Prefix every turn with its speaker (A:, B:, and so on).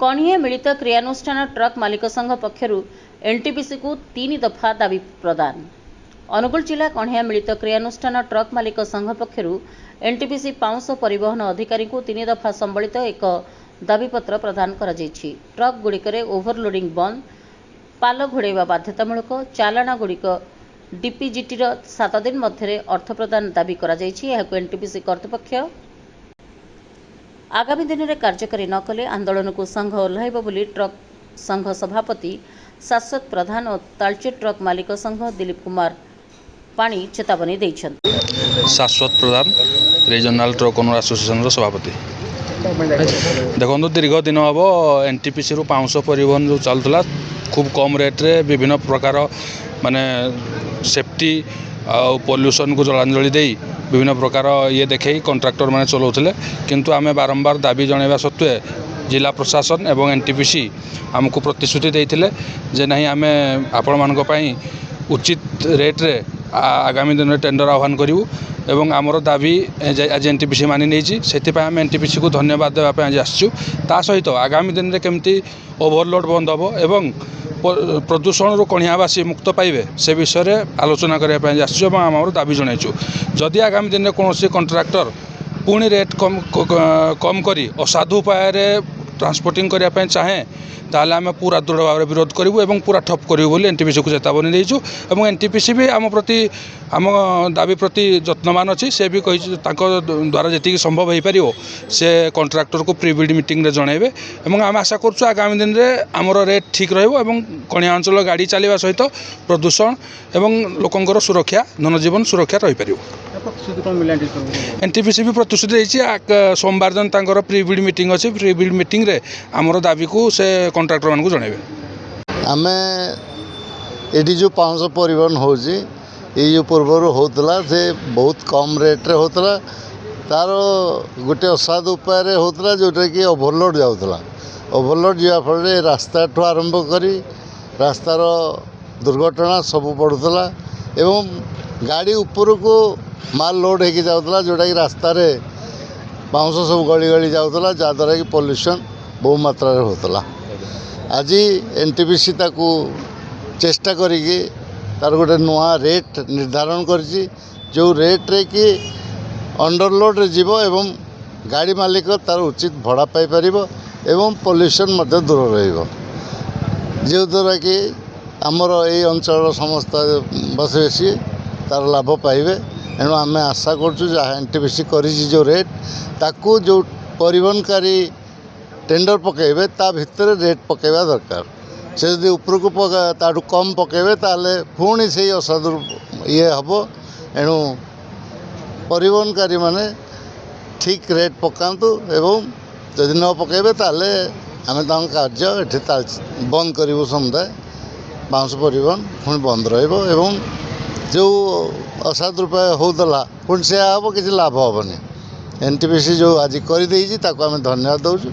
A: कणिया मिलित क्रियानुष्ठान ट्रक मालिक संघ पक्षरु एनटीपीसी को 3 दफा दाबी प्रदान। अनुगुल जिला कणिया मिलित क्रियानुष्ठान ट्रक मालिक संघ पक्षरु एनटीपीसी पाउंश परिवहन अधिकारी को 3 दफा संबलित एक दाबीपत्र प्रदान करा जायछि। ट्रक गुड़िकरे ओभरलोडिंग बंद, पाल घोड़ाइबा बाध्यतामूलक, चालाण गुड़िक डीपीजीटी 7 दिन मध्य अर्थ प्रदान दाबी करा जायछि। एहाकु एनटीपीसी कर्तृपक्ष आगामी दिन में कार्यकारी न कले आंदोलन को संघ ओह्लाइब बोली ट्रक संघ सभापति शाश्वत प्रधान और तालचेर ट्रक मालिक संघ दिलीप कुमार पाणी चेतावनी देइछन्ति।
B: शाश्वत प्रधान रीजनल ट्रक ओनर एसोसिएशन सभापति। देखो दीर्घ दिन हम एनटीपीसी रु पाउंश परिवहन जो चलता खूब कम रेट्रे विभिन्न प्रकार माने सेफ्टी पॉल्यूशन को जलांजलि दे विभिन्न प्रकार ये देखे कॉन्ट्रैक्टर मैंने चलाउले, किंतु आमे बारंबार दाबी जनवा सत्वे जिला प्रशासन एवं एनटीपीसी आमको प्रतिश्रुति देते जे नहीं आम आपण मानक पई उचित रेट्रे आगामी दिन में टेंडर आह्वान करूँ एवं आमर दाबी आज एनटीपीसी मानि नहीं से आम एनटीपीसी को धन्यवाद देवाई आज आसचु। ता सहित आगामी दिन में केमती ओभरलोड बंद हम एवं प्रदूषण रू कणियावासी मुक्त पाइबे से विषय में आलोचना करने आसचु और आम दाबी जनइचु। जदि आगामी दिन में कौन कॉन्ट्रैक्टर पुणी रेट कम करी असाधु उपाय ट्रांसपोर्टिंग करने चाहे ताले आम पूरा दृढ़ भाव में विरोध करूँ और पूरा ठप करूँ बोली एनटीपीसी को चेतावनी देचु। और एनटीपीसी भी आम प्रति आम दाबी प्रति यत्नवान अच्छी से भी कही द्वारा जी संभव हो पार से कॉन्ट्रैक्टर को प्री बिड मीटिंग जनइबे और आम आशा करुँ आगामी दिन में आमर रेट ठीक कणिया अंचल गाड़ी चलवा सहित प्रदूषण एवं लोकंर सुरक्षा जनजीवन सुरक्षा रही पार। एनटीपीसी भी प्रतिश्रुति देती सोमवार दिन तांकर प्री बिड मीटिंग अच्छी, प्री बिड मीटिंग रे आमर दाबी को से कॉन्ट्रैक्टर मान को जनइबे।
C: आम ये जो पाउंश परिवहन हो जो पूर्वर होता से बहुत कम रेट्रे होता तार गोटे असाधु उपाय होता जोटा कि ओभरलोड जाऊला। ओभरलोड जा फल रास्ता ठू आरंभ करी रास्तार दुर्घटना सब पड़ूला एवं गाड़ी ऊपर को माल लोड होगी जाऊला जोटा कि रास्तार पाउंश सब गली गली जाऊला जहाँद्वारा कि पॉल्यूशन बहु मात्रा होता। आज एनटीपीसी ताकू चेष्टा करिकी तार गोटे नुआ रेट निर्धारण करिछि जो रेट रे कि अंडरलोड रे जीवो एवं गाड़ी मालिक तार उचित भड़ा पाई परिबो एवं पॉल्यूशन मध्य दूर रहिबो, जो द्वारा कि आमर ये अंचल समस्त बसवासी तार लाभ पाइबे। एणु आम आशा करछु जहाँ एनटीपीसी करिछि जो रेट ताकू जो परिवहनकारी टेंडर पकेबे ता भितर रेट पकेबा दरकार। से यदि ऊपर को ताठू कम पकेबे ताले पुणी से असाधु ये हम। एणु परिवहनकारी माने ठीक रेट पकातु एवं जदि न पकेबे ताले आम कार्य एठी बंद करूँ समुदाय बाउंश परिवहन पुणी बंद रहिबो एवं जो असाधु उपाय होता पुणी से हम किसी लाभ हेनी। एनटीपीसी जो आज कर आम धन्यवाद दौचु।